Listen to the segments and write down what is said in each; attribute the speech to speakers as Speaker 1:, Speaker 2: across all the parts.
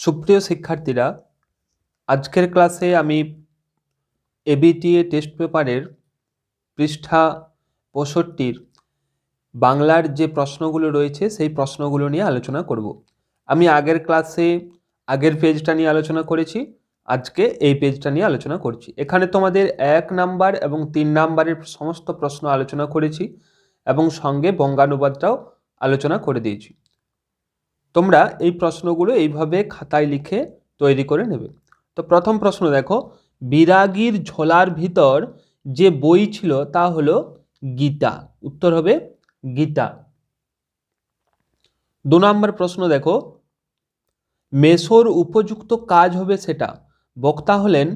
Speaker 1: সুপ্রিয় শিক্ষার্থীরা, আজকের ক্লাসে আমি এবিটিএ টেস্ট পেপারের পৃষ্ঠা ৬৫ বাংলার যে প্রশ্নগুলো রয়েছে সেই প্রশ্নগুলো নিয়ে আলোচনা করব। আমি আগের ক্লাসে আগের পেজটা নিয়ে আলোচনা করেছি, আজকে এই পেজটা নিয়ে আলোচনা করছি। এখানে তোমাদের ১ নাম্বার এবং ৩ নাম্বারের সমস্ত প্রশ্ন আলোচনা করেছি এবং সঙ্গে বঙ্গানুবাদটাও আলোচনা করে দিয়েছি। তোমরা এই প্রশ্নগুলো এইভাবে খাতায় লিখে তৈরি করে নেবে। তো প্রথম প্রশ্ন দেখো, বিরাগীর ঝোলার ভিতর যে বই ছিল তা হলো গীতা। উত্তর হবে গীতা। ২ নম্বর প্রশ্ন দেখো, মেসোর উপযুক্ত কাজ হবে সেটা। বক্তা হলেন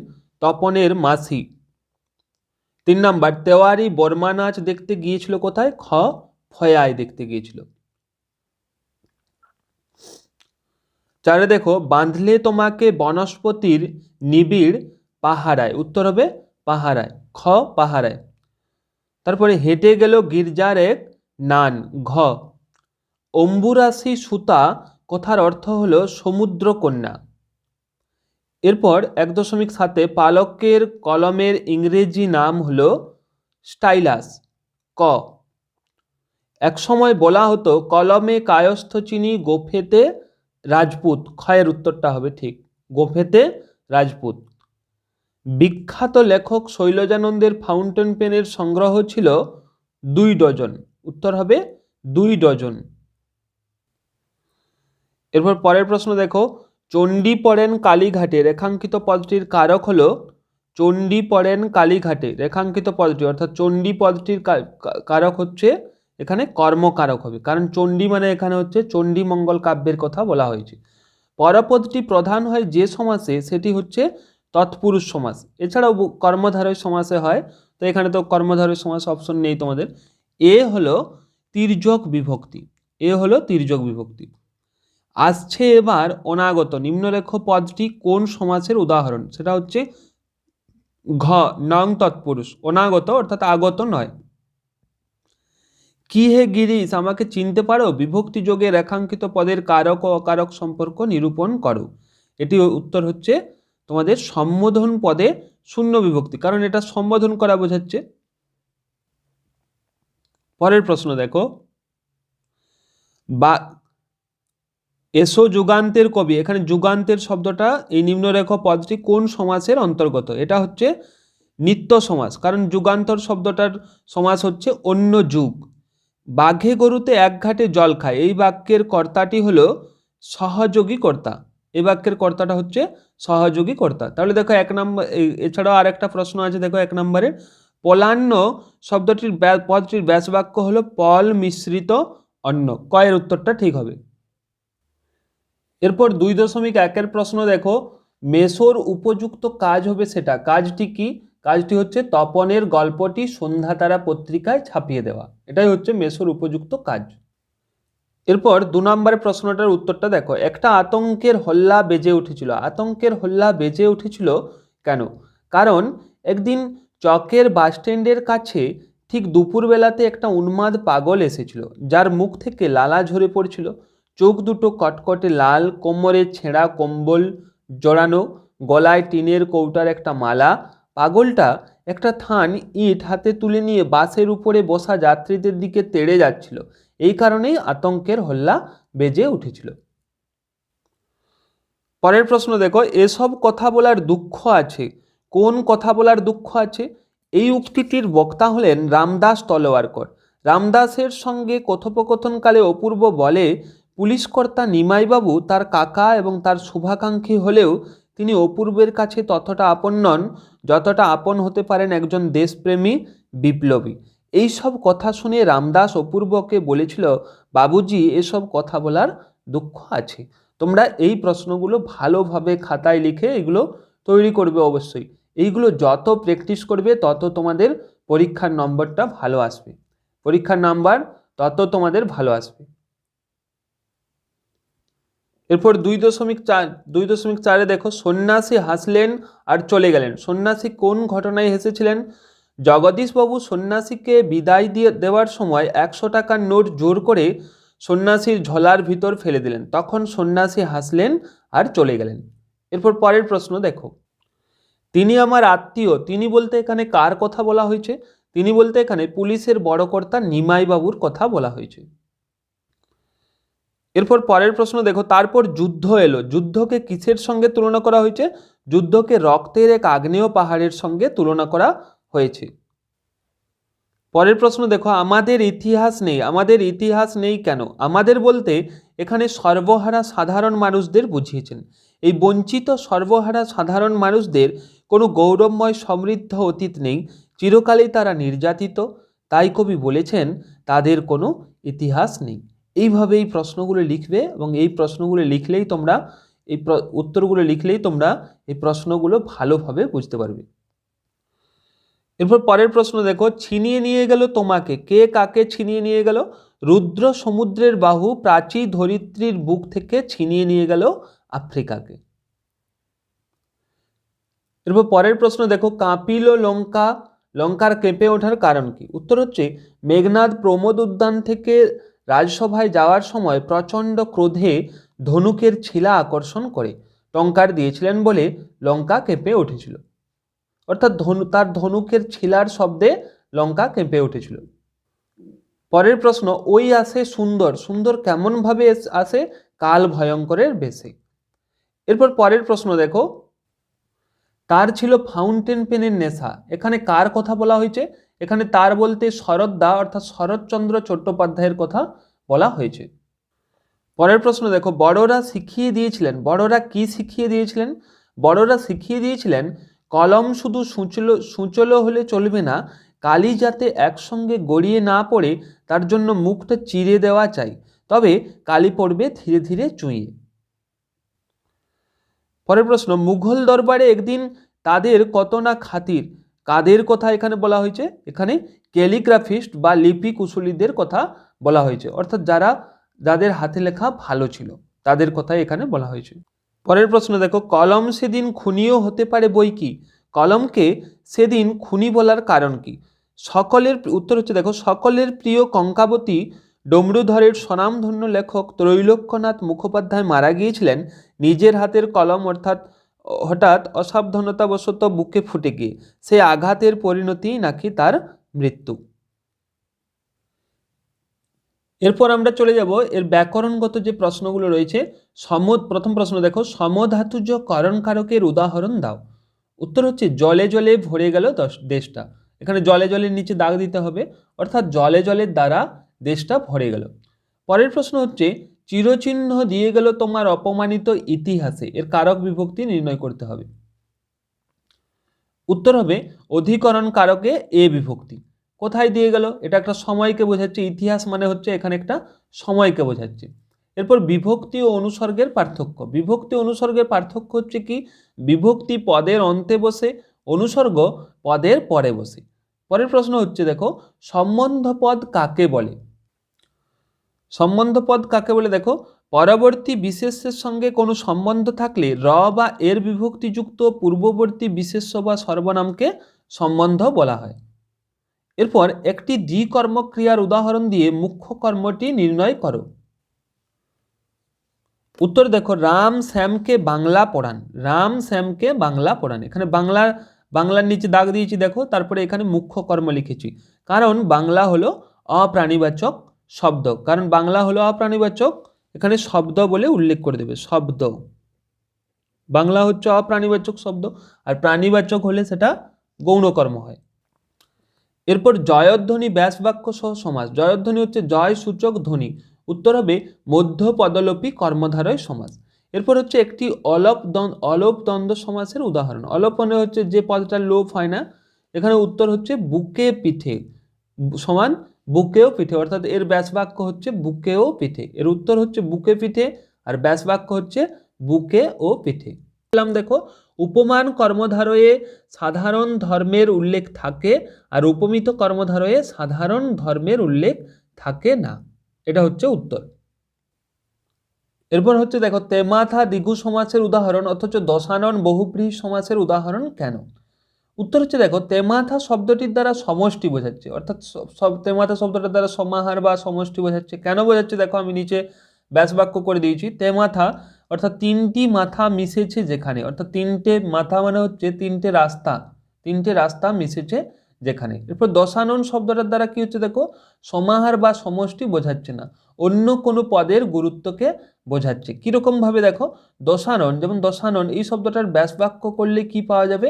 Speaker 1: তপনের মাসি। ৩ নম্বর, তেওয়ারি বর্মা নাচ দেখতে গিয়েছিল কোথায়? খ, ফয়ায় দেখতে গিয়েছিল। ৪ দেখো, বাঁধলে তোমাকে বনস্পতির নিবিড় পাহারায়। উত্তর হবে পাহারায়। খ, পাহারায়। তারপরে হেঁটে গেল গির্জার এক নান। ঘ, অম্বুরাশি সুতা কথার অর্থ হলো সমুদ্র কন্যা। এরপর ১.৭ পালকের কলমের ইংরেজি নাম হলো স্টাইলাস। ক, এক সময় বলা হতো কলমে কায়স্থ চিনি, গোফেতে রাজপুত। ক্ষয়ের উত্তরটা হবে ঠিক, গোফেতে রাজপুত। বিখ্যাত লেখক শৈলজানন্দের ফাউন্টেন পেনের সংগ্রহ ছিল ২ ডজন। উত্তর হবে ২ ডজন। এরপর পরের প্রশ্ন দেখো, চণ্ডী পড়েন কালীঘাটে রেখাঙ্কিত পদটির কারক হলো চণ্ডী পড়েন কালীঘাটে রেখাঙ্কিত পদটি, অর্থাৎ চণ্ডী পদটির কারক হচ্ছে এখানে কর্মকারক হবে, কারণ চণ্ডী মানে এখানে হচ্ছে চণ্ডী মঙ্গল কাব্যের কথা বলা হয়েছে। পরপদটি প্রধান হয় যে সমাসে সেটি হচ্ছে তৎপুরুষ সমাস। এছাড়াও কর্মধারয় সমাসে হয়, তো এখানে তো কর্মধারয় সমাস অপশন নেই তোমাদের। এ হলো তির্যক বিভক্তি। এ হলো তির্যক বিভক্তি। আসছে এবার অনাগত নিম্নরেখ পদটি কোন সমাসের উদাহরণ? সেটা হচ্ছে ঘ, নং তৎপুরুষ। অনাগত অর্থাৎ আগত নয়। কি হে গিরিশ, আমাকে চিনতে পারো? বিভক্তি যোগে রেখাঙ্কিত পদের কারক ও অকারক সম্পর্ক নিরূপণ করো। এটি উত্তর হচ্ছে তোমাদের সম্বোধন পদে শূন্য বিভক্তি, কারণ এটা সম্বোধন করা বোঝাচ্ছে। পরের প্রশ্ন দেখো, বা এসো যুগান্তের কবি। এখানে যুগান্তের শব্দটা এই নিম্নরেখ পদটি কোন সমাসের অন্তর্গত? এটা হচ্ছে নিত্য সমাস, কারণ যুগান্তর শব্দটার সমাস হচ্ছে অন্য যুগ। বাঘে গরুতে এক ঘাটে জল খায়, এই বাক্যের কর্তাটি হলো সহযোগী কর্তা। এই বাক্যের কর্তাটা হচ্ছে সহযোগী কর্তা। তাহলে দেখো ১ নম্বর, এছাড়াও আর একটা প্রশ্ন আছে দেখো ১ নম্বরে, পলান্ন শব্দটির পদটির ব্যাস বাক্য হলো পল মিশ্রিত অন্ন। কয়ের উত্তরটা ঠিক হবে। এরপর ২.১ প্রশ্ন দেখো, মেসোর উপযুক্ত কাজ হবে সেটা। কাজটি কি? কাজটি হচ্ছে তপনের গল্পটি সন্ধ্যাতারা পত্রিকায় ছাপিয়ে দেওয়া। এটাই হচ্ছে মেসোর উপযুক্ত কাজ। এরপর ২ নম্বরের প্রশ্নটার উত্তরটা দেখো, একটা আতঙ্কের হল্লা বেজে উঠেছিল। আতঙ্কের হল্লা বেজে উঠেছিল কেন? কারণ একদিন চকের বাসস্ট্যান্ডের কাছে ঠিক দুপুরবেলাতে একটা উন্মাদ পাগল এসেছিল, যার মুখ থেকে লালা ঝরে পড়ছিল, চোখ দুটো কটকটে লাল, কোমরে ছেঁড়া কম্বল জড়ানো, গলায় টিনের কৌটার একটা মালা। পাগলটা একটা থান ইট হাতে তুলে নিয়ে বাসের উপরে বসা যাত্রীদের দিকে তেড়ে যাচ্ছিল। এই কারণেই আতঙ্কের হল্লা বেজে উঠেছিল। পরের প্রশ্ন দেখো, এসব কথা বলার দুঃখ আছে। কোন কথা বলার দুঃখ আছে? এই উক্তিটির বক্তা হলেন রামদাস তলোয়ারকর। রামদাসের সঙ্গে কথোপকথনকালে অপূর্ব বলে, পুলিশ কর্তা নিমাইবাবু তার কাকা এবং তার শুভাকাঙ্ক্ষী হলেও তিনি অপূর্বের কাছে ততটা আপন নন যতটা আপন হতে পারেন একজন দেশপ্রেমী বিপ্লবী। এই সব কথা শুনে রামদাস অপূর্বকে বলেছিল, বাবুজি এসব কথা বলার দুঃখ আছে। তোমরা এই প্রশ্নগুলো ভালোভাবে খাতায় লিখে এগুলো তৈরি করবে অবশ্যই। এইগুলো যত প্র্যাকটিস করবে তত তোমাদের পরীক্ষার নম্বরটা ভালো আসবে। পরীক্ষার নাম্বার তত তোমাদের ভালো আসবে। এরপর ২.৪ দেখো, সন্ন্যাসী হাসলেন আর চলে গেলেন। সন্ন্যাসী কোন ঘটনায় হেসেছিলেন? জগদীশবাবু সন্ন্যাসীকে বিদায় দেওয়ার সময় ১০০ টাকার নোট জোর করে সন্ন্যাসীর ঝোলার ভিতর ফেলে দিলেন, তখন সন্ন্যাসী হাসলেন আর চলে গেলেন। এরপর পরের প্রশ্ন দেখো, তিনি আমার আত্মীয়, তিনি বলতে এখানে কার কথা বলা হয়েছে? তিনি বলতে এখানে পুলিশের বড় কর্তা নিমাই বাবুর কথা বলা হয়েছে। এরপর পরের প্রশ্ন দেখো, তারপর যুদ্ধ এলো, যুদ্ধকে কিসের সঙ্গে তুলনা করা হয়েছে? যুদ্ধকে রক্তের এক আগ্নেয় পাহাড়ের সঙ্গে তুলনা করা হয়েছে। পরের প্রশ্ন দেখো, আমাদের ইতিহাস নেই, আমাদের ইতিহাস নেই কেন? আমাদের বলতে এখানে সর্বহারা সাধারণ মানুষদের বুঝিয়েছেন। এই বঞ্চিত সর্বহারা সাধারণ মানুষদের কোনো গৌরবময় সমৃদ্ধ অতীত নেই, চিরকালই তারা নির্যাতিত, তাই কবি বলেছেন তাদের কোনো ইতিহাস নেই। এইভাবে এই প্রশ্নগুলো লিখবে এবং এই প্রশ্নগুলো লিখলেই তোমরা উত্তরগুলো লিখলেই তোমরা এই প্রশ্নগুলো ভালোভাবে বুঝতে পারবে। এরপর পরের প্রশ্ন দেখো, ছিনিয়ে নিয়ে গেল তোমাকে, কে কাকে ছিনিয়ে নিয়ে গেল? রুদ্র সমুদ্রের বাহু প্রাচী ধরিত্রীর বুক থেকে ছিনিয়ে নিয়ে গেল আফ্রিকাকে। এরপর পরের প্রশ্ন দেখো, কাঁপিল লঙ্কা, লঙ্কার কেঁপে ওঠার কারণ কি? উত্তর হচ্ছে মেঘনাদ প্রমোদ উদ্যান থেকে রাজসভায় যাওয়ার সময় প্রচণ্ড ক্রোধে ধনুকের ছিলা আকর্ষণ করে টঙ্কার দিয়েছিলেন বলে লঙ্কা কেঁপে উঠেছিল। অর্থাৎ তার ধনুকের ছিলার শব্দে লঙ্কা কেঁপে উঠেছিল। পরের প্রশ্ন, ওই আসে সুন্দর, সুন্দর কেমন ভাবে আসে? কাল ভয়ঙ্করের বেশে। এরপর পরের প্রশ্ন দেখো, তার ছিল ফাউন্টেন পেনের নেশা, এখানে কার কথা বলা হয়েছে? এখানে তার বলতে শরৎদা অর্থাৎ শরৎচন্দ্র চট্টোপাধ্যায়ের কথা বলা হয়েছে। পরের প্রশ্ন দেখো, বড়রা শিখিয়ে দিয়েছিলেন, বড়রা কি শিখিয়ে দিয়েছিলেন? বড়রা শিখিয়ে দিয়েছিলেন কলম শুধু সূচলো হলে চলবে না, কালি যাতে একসঙ্গে গড়িয়ে না পড়ে তার জন্য মুখটা চিরে দেওয়া চাই, তবে কালি পড়বে ধীরে ধীরে চুঁইয়ে। পরের প্রশ্ন, মুঘল দরবারে একদিন তাদের কত না খাতির, কাদের কথা এখানে বলা হয়েছে? এখানে ক্যালিগ্রাফিস্ট বা লিপি কুশলীদের কথা বলা হয়েছে, অর্থাৎ যাদের হাতে লেখা ভালো ছিল তাদের কথাই এখানে বলা হয়েছে। পরের প্রশ্ন দেখো, কলম সেদিন খুনিও হতে পারে বই কি? কলমকে সেদিন খুনি বলার কারণ কি? সকলের উত্তর হচ্ছে দেখো, সকলের প্রিয় কঙ্কাবতী ডমরুধরের স্বনামধন্য লেখক ত্রৈলোক্যনাথ মুখোপাধ্যায় মারা গিয়েছিলেন নিজের হাতের কলম হঠাৎ অসাবধানতাবশত বুকে ফুটে গিয়ে, সে আঘাতের পরিণতি নাকি তার মৃত্যু। এরপর আমরা চলে যাব এর ব্যাকরণগত যে প্রশ্নগুলো রয়েছে। প্রথম প্রশ্ন দেখো, সমধাতুজ করণ কারকের উদাহরণ দাও। উত্তর হচ্ছে জলে জলে ভরে গেল দেশটা। এখানে জলে জলের নিচে দাগ দিতে হবে, অর্থাৎ জলে জলের দ্বারা দেশটা ভরে গেল। পরের প্রশ্ন হচ্ছে চিরচিহ্ন দিয়ে গেল তোমার অপমানিত ইতিহাসে, এর কারক বিভক্তি নির্ণয় করতে হবে। উত্তর হবে অধিকরণ কারকে এ বিভক্তি। কোথায় দিয়ে গেল? এটা একটা সময়কে বোঝাচ্ছে, ইতিহাস মানে হচ্ছে এখানে একটা সময়কে বোঝাচ্ছে। এরপর বিভক্তি ও অনুসর্গের পার্থক্য। বিভক্তি অনুসর্গের পার্থক্য হচ্ছে কি? বিভক্তি পদের অন্তে বসে, অনুসর্গ পদের পরে বসে। পরের প্রশ্ন হচ্ছে দেখো, সম্বন্ধ পদ কাকে বলে? সম্বন্ধ পদ কাকে বলে দেখো, পরবর্তী বিশেষ্যের সঙ্গে কোনো সম্বন্ধ থাকলে র বা এর বিভক্তিযুক্ত পূর্ববর্তী বিশেষ্য বা সর্বনামকে সম্বন্ধ বলা হয়। এরপর একটি দ্বিকর্ম ক্রিয়ার উদাহরণ দিয়ে মুখ্য কর্মটি নির্ণয় করো। উত্তর দেখো, রাম শ্যামকে বাংলা পড়ান, রাম শ্যামকে বাংলা পড়ান। এখানে বাংলার নিচে দাগ দিয়েছি দেখো, তারপরে এখানে মুখ্য কর্ম লিখেছি, কারণ বাংলা হলো অপ্রাণীবাচক শব্দ, কারণ বাংলা হলো অপ্রাণীবাচক, এখানে শব্দ বলে উল্লেখ করে দেবে, শব্দ। বাংলা হচ্ছে অপ্রাণীবাচক শব্দ, আর প্রাণীবাচক হলে সেটা গৌণকর্ম হয়। এরপর জয়ধ্বনি ব্যাসবাক্য সহ সমাস। জয়ধ্বনি হচ্ছে জয় সূচক ধ্বনি, উত্তর হবে মধ্য পদলোপী কর্মধারয় সমাস। এরপর হচ্ছে একটি অলোপ দ্বন্দ্ব সমাসের উদাহরণ। অলোপ মানে হচ্ছে যে পদটা লোপ হয় না, এখানে উত্তর হচ্ছে বুকে পিঠে সমান বুকেও পিঠে, অর্থাৎ এর ব্যাসবাক্য হচ্ছে বুকেও পিঠে। এর উত্তর হচ্ছে বুকে পিঠে, আর ব্যাসবাক্য হচ্ছে বুকে ও পিঠে। দেখো, উপমান কর্মধারয়ে সাধারণ ধর্মের উল্লেখ থাকে, আর উপমিত কর্মধারয়ে সাধারণ ধর্মের উল্লেখ থাকে না। এটা হচ্ছে উত্তর। এরপর হচ্ছে দেখো, তেমাথা দ্বিগু সমাসের উদাহরণ অথচ দশানন বহুব্রীহি সমাসের উদাহরণ কেন? উত্তর হচ্ছে দেখো তেমাথা শব্দটির দ্বারা সমষ্টি বোঝাচ্ছে, অর্থাৎ সব তেমাথা শব্দটার দ্বারা সমাহার বা সমষ্টি বোঝাচ্ছে। কেন বোঝাচ্ছে দেখো আমি নিচে ব্যাস বাক্য করে দিয়েছি। তেমাথা অর্থাৎ তিনটি মাথা মিশেছে যেখানে, অর্থাৎ তিনটে মাথা মানে হচ্ছে তিনটে রাস্তা মিশেছে যেখানে। এরপর দশানন শব্দটার দ্বারা কি হচ্ছে দেখো সমাহার বা সমষ্টি বোঝাচ্ছে না, অন্য কোনো পদের গুরুত্বকে বোঝাচ্ছে। কিরকম ভাবে দেখো দশানন, যেমন দশানন এই শব্দটার ব্যাস বাক্য করলে কি পাওয়া যাবে,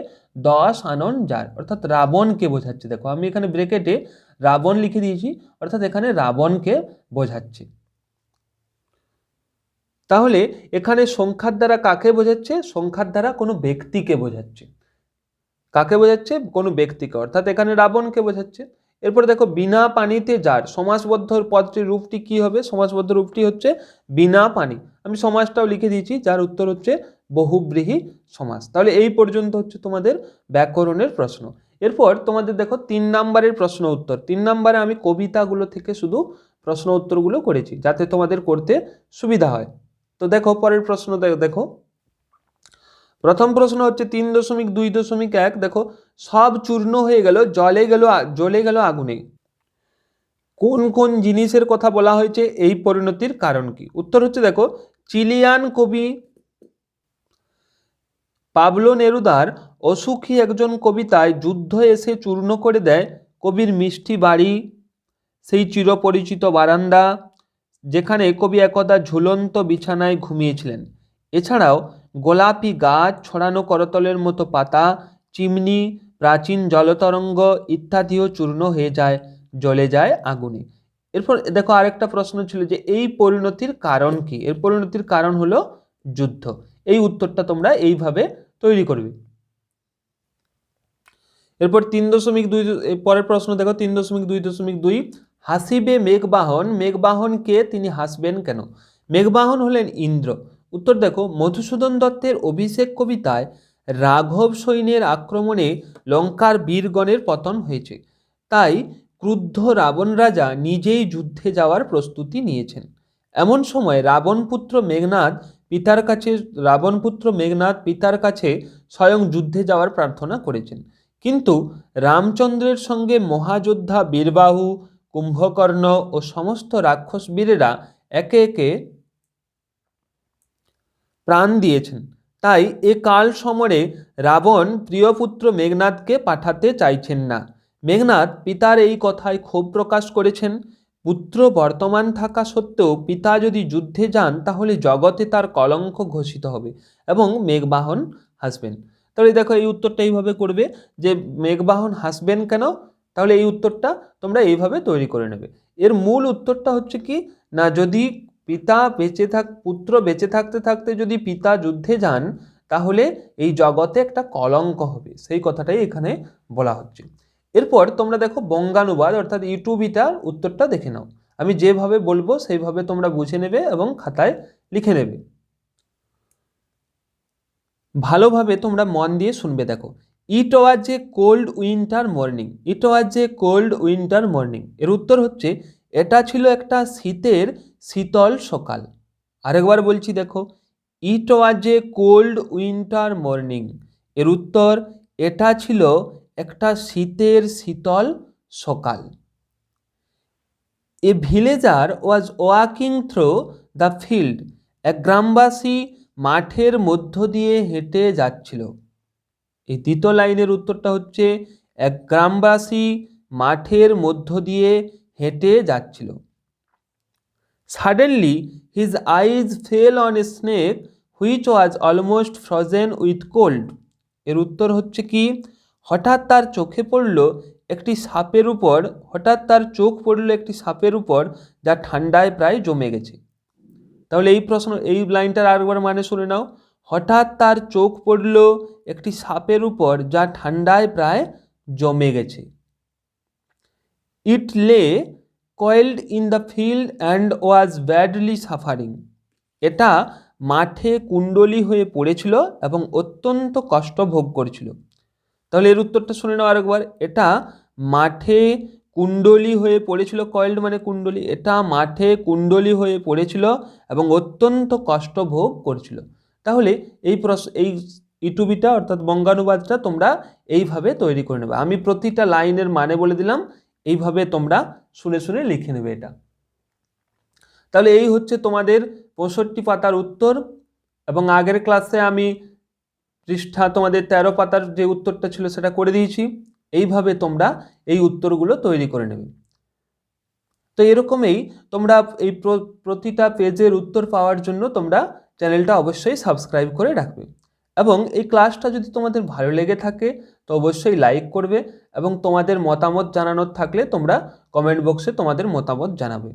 Speaker 1: দশ আনন যার, অর্থাৎ রাবণকে বোঝাচ্ছে। দেখো আমি এখানে ব্রেকেটে রাবণ লিখে দিয়েছি, অর্থাৎ এখানে রাবণকে বোঝাচ্ছে। তাহলে এখানে সংখ্যার দ্বারা কাকে বোঝাচ্ছে, সংখ্যার দ্বারা কোনো ব্যক্তিকে বোঝাচ্ছে। কাকে বোঝাচ্ছে, কোনো ব্যক্তিকে, অর্থাৎ এখানে রাবণকে বোঝাচ্ছে। এরপরে দেখো বিনা পানিতে যার, সমাসবদ্ধ পদটির রূপটি কি হবে, সমাসবদ্ধ রূপটি হচ্ছে বিনা পানি। আমি সমাসটাও লিখে দিয়েছি, যার উত্তর হচ্ছে বহুব্রীহি সমাস। তাহলে এই পর্যন্ত হচ্ছে তোমাদের ব্যাকরণের প্রশ্ন। এরপর তোমাদের দেখো 3 নম্বরের প্রশ্ন উত্তর। 3 নম্বরে আমি কবিতাগুলো থেকে শুধু প্রশ্ন উত্তরগুলো করেছি যাতে তোমাদের করতে সুবিধা হয়। তো দেখো পরের প্রশ্ন দেখো, প্রথম প্রশ্ন হচ্ছে 3.2.1। দেখো সব চূর্ণ হয়ে গেল, জ্বলে গেল আগুনে, কোন কোন জিনিসের কথা বলা হয়েছে, এই পরিণতির কারণ কি? উত্তর হচ্ছে দেখো চিলিয়ান কবি পাবলো নেরুদার অসুখী একজন কবিতায় যুদ্ধ এসে চূর্ণ করে দেয় কবির মিষ্টি বাড়ি, সেই চিরপরিচিত বারান্দা যেখানে কবি একদা ঝুলন্ত বিছানায় ঘুমিয়েছিলেন। এছাড়াও গোলাপি গাছ, ছড়ানো করতলের মতো পাতা, চিমনি, প্রাচীন জলতরঙ্গ ইত্যাদিও চূর্ণ হয়ে যায়, জ্বলে যায় আগুনে। এরপর দেখো আরেকটা প্রশ্ন ছিল যে এই পরিণতির কারণ কি? এর পরিণতির কারণ হলো যুদ্ধ। এই উত্তরটা তোমরা এইভাবে তৈরি করবে। এরপর 3.2 পরের প্রশ্ন দেখো 3.2.2 হাসিবে মেঘবাহন, মেঘবাহনকে তিনি হাসবেন কেন? মেঘবাহন হলেন ইন্দ্র। উত্তর দেখো মধুসূদন দত্তের অভিষেক কবিতায় রাঘব সৈন্যের আক্রমণে লঙ্কার বীরগণের পতন হয়েছে, তাই ক্রুদ্ধ রাবণ রাজা নিজেই যুদ্ধে যাওয়ার প্রস্তুতি নিয়েছেন। এমন সময় রাবণপুত্র মেঘনাদ পিতার কাছে স্বয়ং যুদ্ধে যাওয়ার প্রার্থনা করেছেন। কিন্তু রামচন্দ্রের সঙ্গে মহাযোদ্ধা বীরবাহু, কুম্ভকর্ণ ও সমস্ত রাক্ষস বীরেরা একে একে প্রাণ দিয়েছেন, তাই এ কাল সমরে রাবণ প্রিয়পুত্র মেঘনাদকে পাঠাতে চাইছেন না। মেঘনাদ পিতার এই কথায় ক্ষোভ প্রকাশ করেছেন। পুত্র বর্তমান থাকা সত্ত্বেও পিতা যদি যুদ্ধে যান তাহলে জগতে তার কলঙ্ক ঘোষিত হবে এবং মেঘবাহন হাসবেন। তাহলে দেখো এই উত্তরটা এইভাবে করবে যে মেঘবাহন হাসবেন কেন, তাহলে এই উত্তরটা তোমরা এইভাবে তৈরি করে নেবে। এর মূল উত্তরটা হচ্ছে কি না, যদি পুত্র বেঁচে থাকতে থাকতে যদি পিতা যুদ্ধে যান তাহলে এই জগতে একটা কলঙ্ক হবে, সেই কথাটাই এখানে বলা হচ্ছে। এরপর তোমরা দেখো বঙ্গানুবাদ অর্থাৎ ইউটিউবিটার উত্তরটা দেখে নাও। আমি যেভাবে বলবো সেইভাবে তোমরা বুঝে নেবে এবং খাতায় লিখে নেবে। ভালোভাবে তোমরা মন দিয়ে শুনবে। দেখো it was a cold winter morning, it was a cold winter morning এর উত্তর হচ্ছে এটা ছিল একটা শীতের শীতল সকাল। আরেকবার বলছি দেখো it was a cold winter morning এর উত্তর এটা ছিল একটা শীতের শীতল সকাল। A villager was walking through the field, এক গ্রামবাসী মাঠের মধ্য দিয়ে হেঁটে যাচ্ছিল। এই দ্বিতীয় লাইনের উত্তরটা হচ্ছে এক গ্রামবাসী মাঠের মধ্য দিয়ে হেঁটে যাচ্ছিল। Suddenly his eyes fail on a snake which was almost frozen with cold এর উত্তর হচ্ছে কি হঠাৎ তার চোখ পড়ল একটি সাপের উপর যা ঠান্ডায় প্রায় জমে গেছে। তাহলে এই লাইনটার আরেকবার মানে শুনে নাও। হঠাৎ তার চোখ পড়ল একটি সাপের উপর যা ঠান্ডায় প্রায় জমে গেছে। ইট লে coiled in the field and was badly suffering, এটা মাঠে কুণ্ডলী হয়ে পড়েছিল এবং অত্যন্ত কষ্ট ভোগ করেছিল। তাহলে এর উত্তরটা শুনে নাও আরেকবার। এটা মাঠে কুণ্ডলী হয়ে পড়েছিল, কয়েলড মানে কুণ্ডলী, এটা মাঠে কুণ্ডলী হয়ে পড়েছিল এবং অত্যন্ত কষ্ট ভোগ করছিল। তাহলে এই ইটুবিটা অর্থাৎ বঙ্গানুবাদটা তোমরা এইভাবে তৈরি করে নেবে। আমি প্রতিটা লাইনের মানে বলে দিলাম, এইভাবে তোমরা শুনে শুনে লিখে নেবে এটা। তাহলে এই হচ্ছে তোমাদের 65 পাতার উত্তর। এবং আগের ক্লাসে আমি পৃষ্ঠা তোমাদের 13 পাতার যে উত্তরটা ছিল সেটা করে দিয়েছি। এইভাবে তোমরা এই উত্তরগুলো তৈরি করে নেবে। তো এরকমই তোমরা এই প্রতিটা পেজের উত্তর পাওয়ার জন্য তোমরা চ্যানেলটা অবশ্যই সাবস্ক্রাইব করে রাখবে। এবং এই ক্লাসটা যদি তোমাদের ভালো লেগে থাকে তো অবশ্যই লাইক করবে, এবং তোমাদের মতামত জানানোর থাকলে তোমরা কমেন্ট বক্সে তোমাদের মতামত জানাবে।